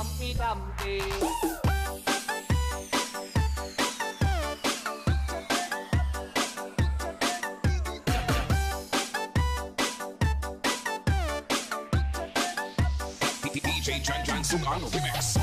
Humpty Dumpty. DJ Jan Sugan Remix.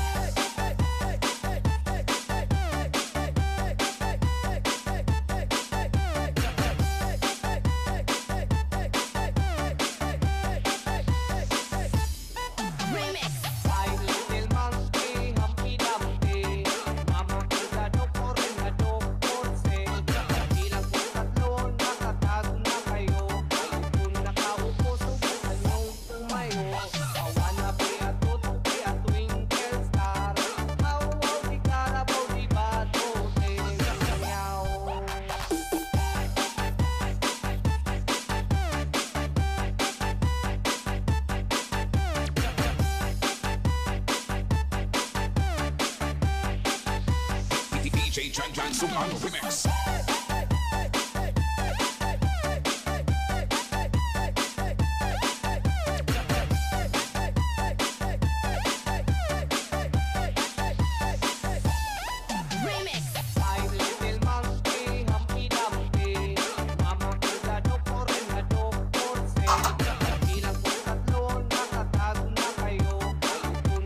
DJ Jan Sugan Remix.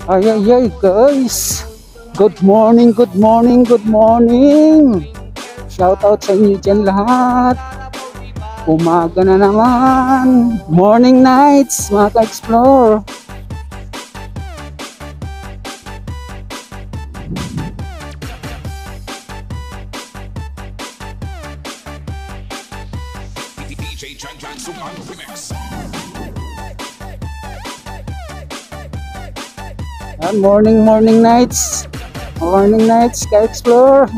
Ay, ay, ay, guys. Good morning, good morning, good morning. Shout out sa inyo dyan lahat. Umaga na naman. Morning nights, mga ka-explore. DJ Jan Sugan Remix. Morning nights. Morning nights, ka-explore.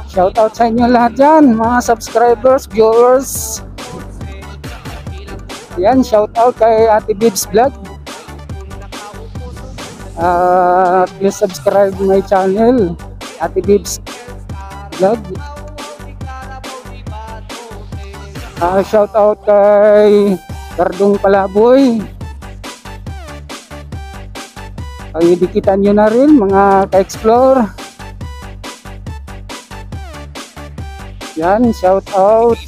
Shout out sa inyo lahat dyan, mga subscribers, viewers. Yan, shout out kay Ate Bibs Vlog. Please subscribe my channel, Ate Bibs Vlog. Shout out kay Gardong Palaboy. Ay, dikitan nyo na rin mga ka-explore. Yan, shout out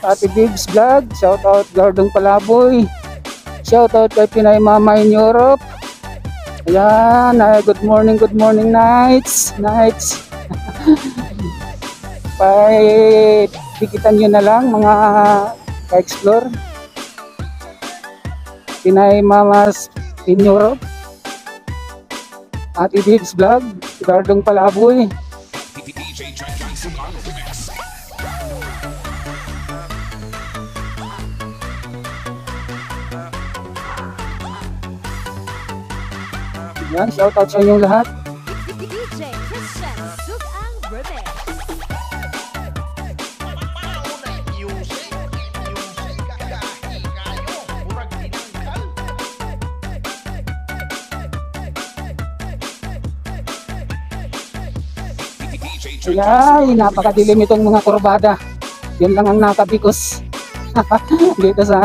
Ate Bibs Vlog, shout out Gardong Palaboy, shout out kay Pinay Mama in Europe. Ayan, good morning nights. Dikitan nyo na lang mga ka-explore. Pinay Mamas in Europe, Ate Bibs Vlog, Gardong Palaboy. DJ Jan Sugan Remix. Yan, shout out sa inyong lahat. DJ Christian Sugang Remix. Ay, napakadilim itong mga kurbada. Yan lang ang nakabikos dito sa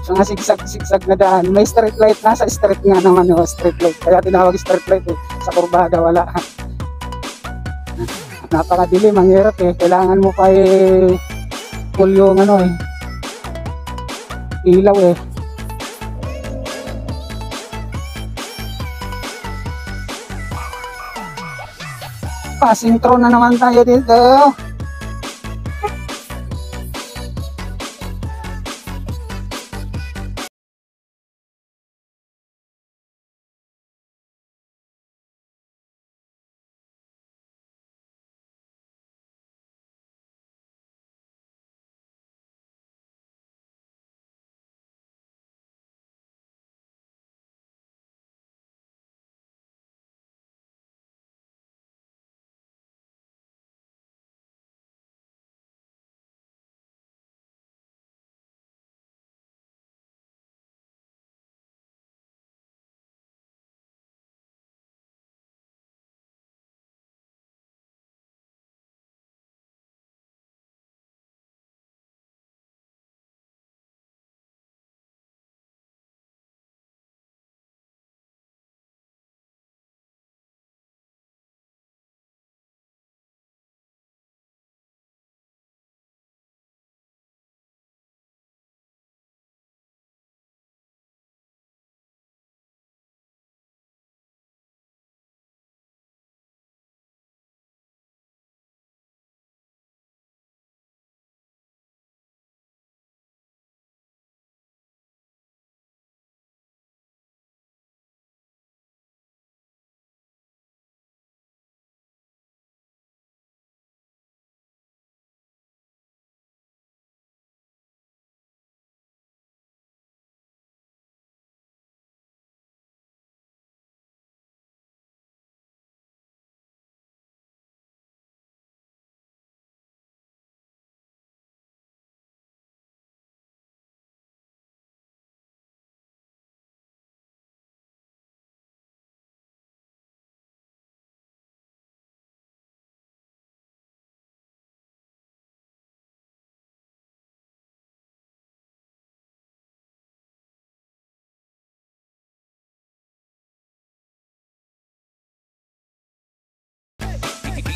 sa mga sigsag na daan. May street light, nasa street nga naman street light. Kaya tinawag street light sa kurbada wala. Napakadilim, ang hirap kailangan mo pa full yung ilaw Passing through na naman tayo dito.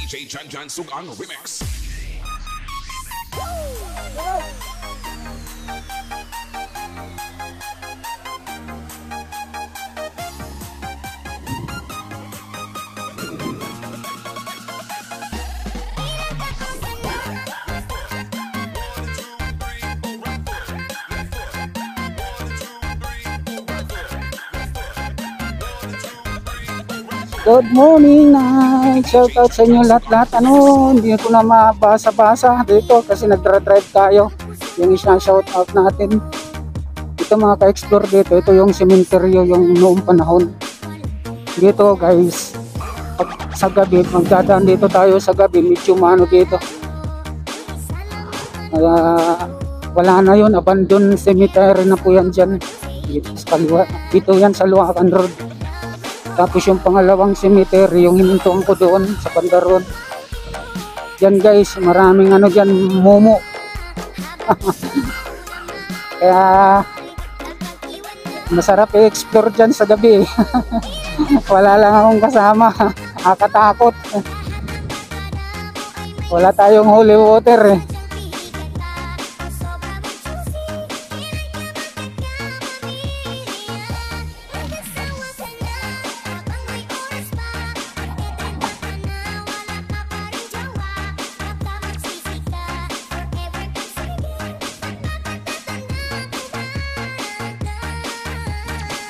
DJ Jan Sugang Remix. Good morning, night. Shout out sa inyo lahat-lahat. Hindi ko na mabasa-basa dito kasi nagdra-drive tayo. Yung isang shout out natin. Ito mga ka-explore dito. Ito yung sementeryo yung noong panahon. Dito guys, pag sa gabi, magdadaan dito tayo sa gabi. Medyo mano dito. Kaya wala na yun. Abandon cemetery na po yan dyan. Dito sa kaliwa. Dito yan sa Luacan Road. Tapos yung pangalawang cemetery, yung hinintuan ko doon sa Pandaron. Yan guys, maraming dyan, mumu. Kaya masarap i-explore dyan sa gabi. Wala lang akong kasama. Nakakatakot. Wala tayong holy water eh.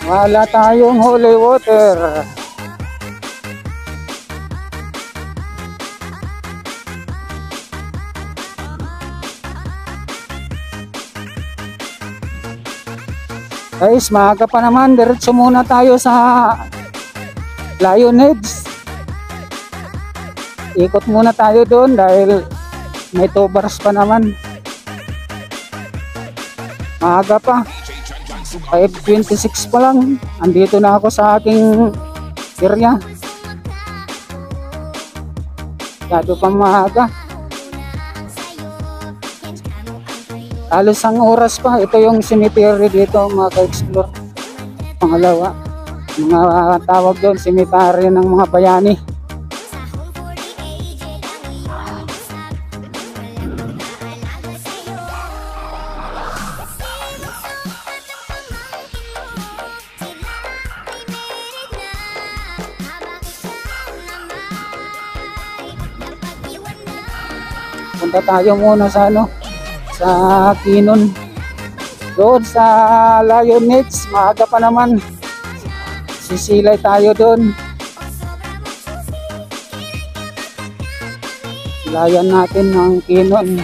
Wala tayong holy water. Guys, maaga pa naman. Diretso muna tayo sa Lionheads. Ikot muna tayo doon dahil may 2 bars pa naman. Maaga pa. 5:26 pa lang. Andito na ako sa aking area. Masyado pa maaga. Halos ang oras pa. Ito yung cemetery dito mga ka-explore. Pangalawa. Mga tawag doon, cemetery ng mga bayani. Punta tayo muna sa sa Kinon. Doon sa Lionheads, maaga pa naman. Sisilay tayo doon. Silayan natin ng Kinon.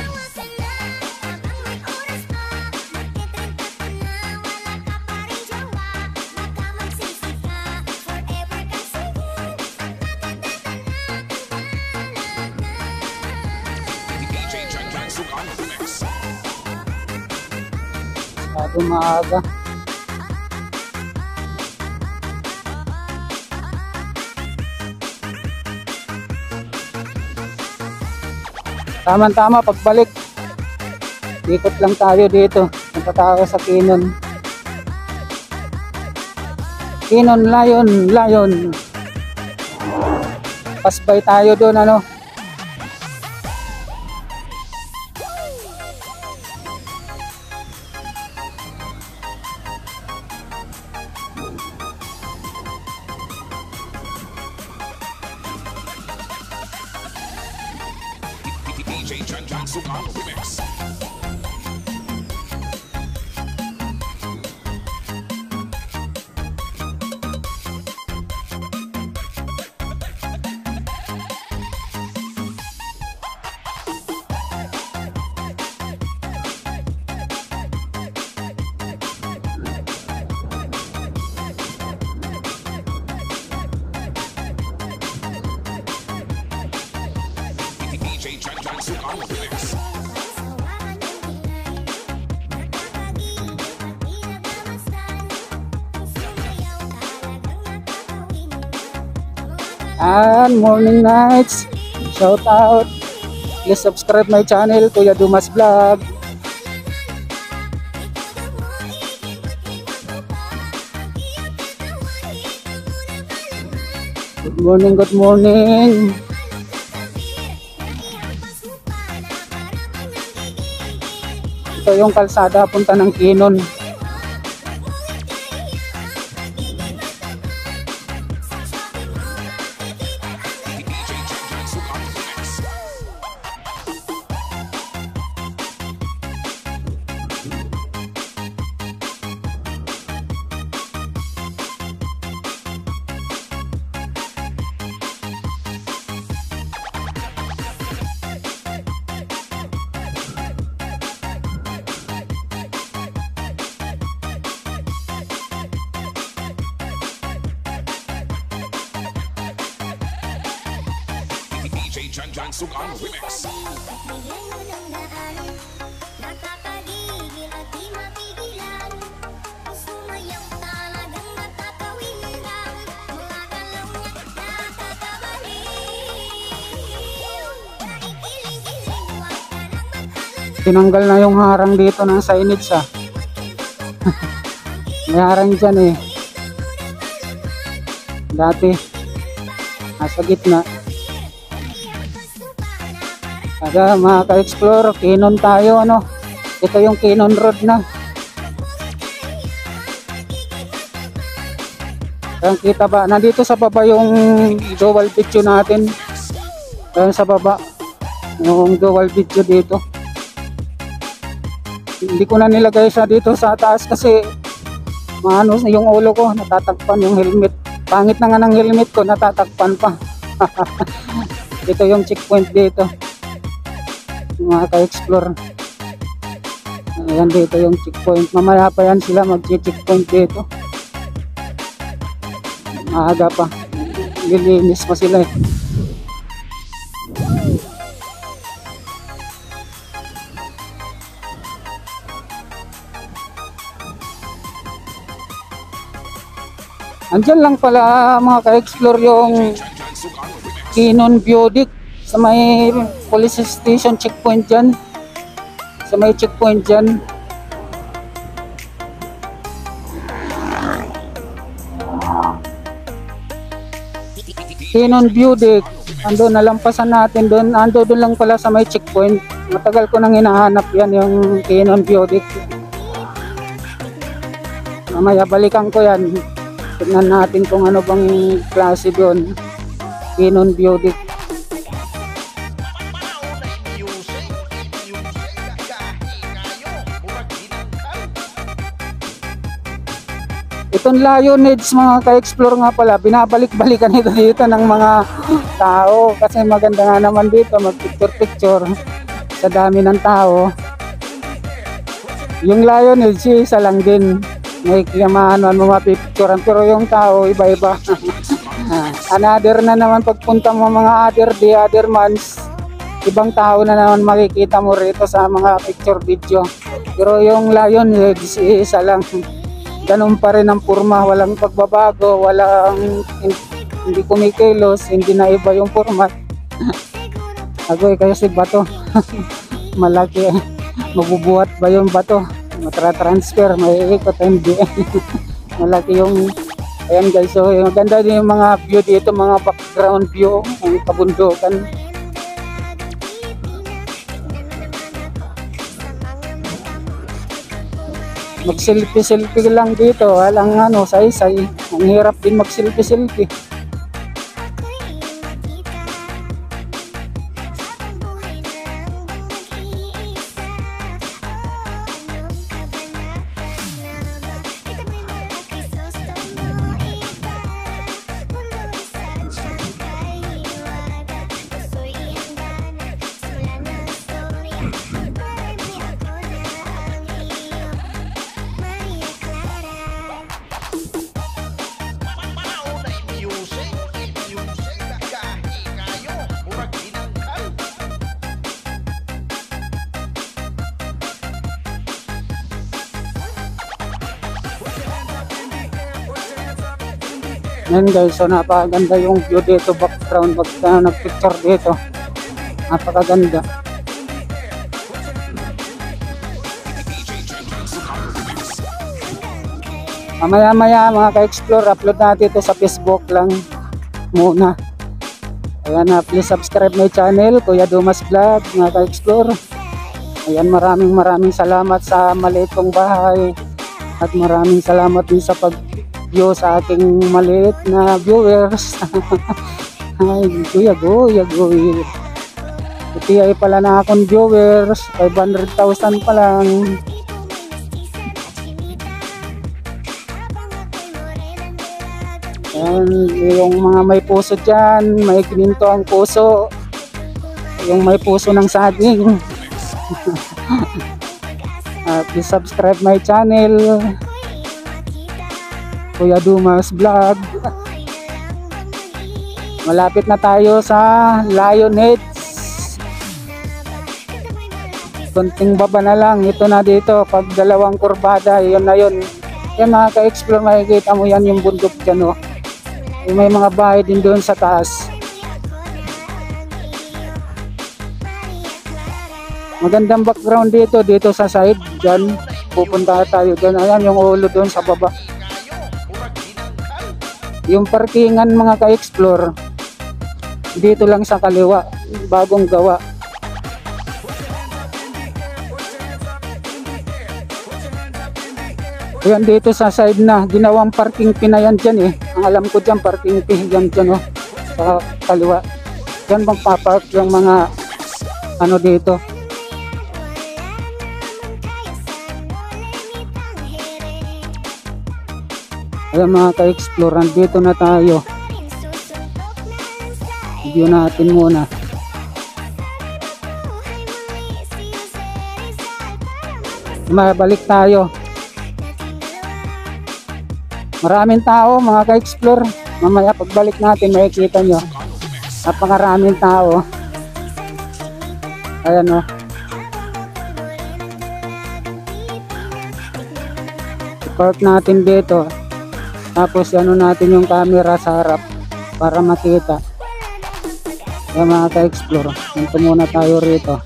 Masyado maaga. Tama-tama pagbalik. Ikot lang tayo dito. Punta tayo sa Kinon. Kinon, Lion. Pasbay tayo doon DJ Jan Sugang Remix. DJ Jan Sugang Remix. And morning nights. Shout out. Please subscribe my channel, Kuya Dumas Vlog. Good morning, good morning. Ito yung kalsada punta ng Kinon. DJ Jan Jan Sugang Remix. Nakakagigil at di mapigilan. Sumayaw talagang matatawin lang. Mga galaw niya nakakabaliw. Naikiling-kiling, huwag ka nang mag-alala. Tinanggal na yung harang dito ng signage ah. May harang dyan eh. Dati. Nasa gitna. Kaya mga ka-explore, Kinon tayo ano. Ito yung Kinon Road na. Ayan, kita ba? Nandito sa baba yung dual video natin. Ayan sa baba. Yung dual video dito. Hindi ko na nilagay siya dito sa taas kasi maano yung ulo ko, natatakpan yung helmet. Pangit na nga ng helmet ko, natatakpan pa. Ito yung checkpoint dito. Mga ka-explore. Ayan dito yung checkpoint. Mamaya pa yan sila mag-checkpoint dito. Maaga pa. Lilinis pa sila eh. Andyan lang pala mga ka-explore yung Kinon Viaduct sa may police station checkpoint dyan. Sa may checkpoint dyan. Kinon Viaduct. Ando nalampasan natin doon. Ando doon lang pala sa may checkpoint. Matagal ko nang hinahanap yan yung Kinon Viaduct. Mamaya balikan ko yan. Tignan natin kung ano bang klase doon. Kinon Viaduct. Itong Lionheads mga ka-explore nga pala, binabalik-balikan ito dito ng mga tao kasi maganda nga naman dito mag-picture-picture sa dami ng tao. Yung Lionheads isa lang din, may kiyamahan mo mapipicturean, pero yung tao iba-iba. Another na naman pagpunta mo mga other day, other months, ibang tao na naman makikita mo rito sa mga picture video. Pero yung Lionheads isa lang. Ganun pa rin ang forma, walang pagbabago, walang hindi kumikilos, hindi na iba yung format. Agoy kayo si bato. Malaki. Mabubuhat ba yung bato? Matra-transfer, may ikot hindi. Malaki yung ayan guys, so maganda din yung mga view dito, mga background view, ang kabundukan. Mag-selfie-selfie lang dito, walang ano, say-say. Ang hirap din mag-selfie-selfie. Yan guys, so napakaganda yung view dito, background, pagka nagpicture dito, napakaganda. Mamaya mga ka-explore, upload natin ito sa Facebook lang muna. Ayan na, please subscribe my channel, Kuya Dumas Vlog, mga ka-explore. Ayan, maraming salamat sa maliit kong bahay. At maraming salamat din sa pag-view sa aking maliit na viewers. Ay, Kuya Goy. Iti ay pala na akong viewers. 500,000 pa lang. Ayan, yung mga may puso dyan, may kininto ang puso. Yung may puso ng saging. Please subscribe my channel, Kuya Dumas Vlog. Malapit na tayo sa Lionheads. Kunting baba na lang. Ito na dito. Pag dalawang kurbada, yun na yun. Yan mga ka-explore, makikita mo yan yung bundok dyan. Oh. May mga bahay din doon sa taas. Magandang background dito sa side. Dyan, pupunta tayo doon. Ayan yung ulo doon sa baba. Yung parkingan mga ka-explore, dito lang sa kaliwa, bagong gawa. Ayan dito sa side na, ginawang parking pinayan dyan eh. Ang alam ko dyan, parking dyan oh, sa kaliwa. Dyan magpapark yung mga ano dito. Ayan mga ka-explore, dito na tayo. Video natin muna. Mabalik tayo. Maraming tao mga ka-explore. Mamaya pagbalik natin makikita nyo. Napakaraming tao. Ayan o. I-park natin dito. Tapos ano natin yung camera sa harap para makita. Ayan mga ka-explore. Punto muna tayo rito.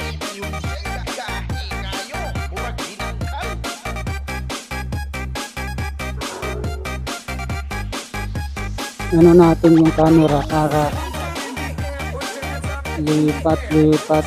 Ano natin yung camera para lipat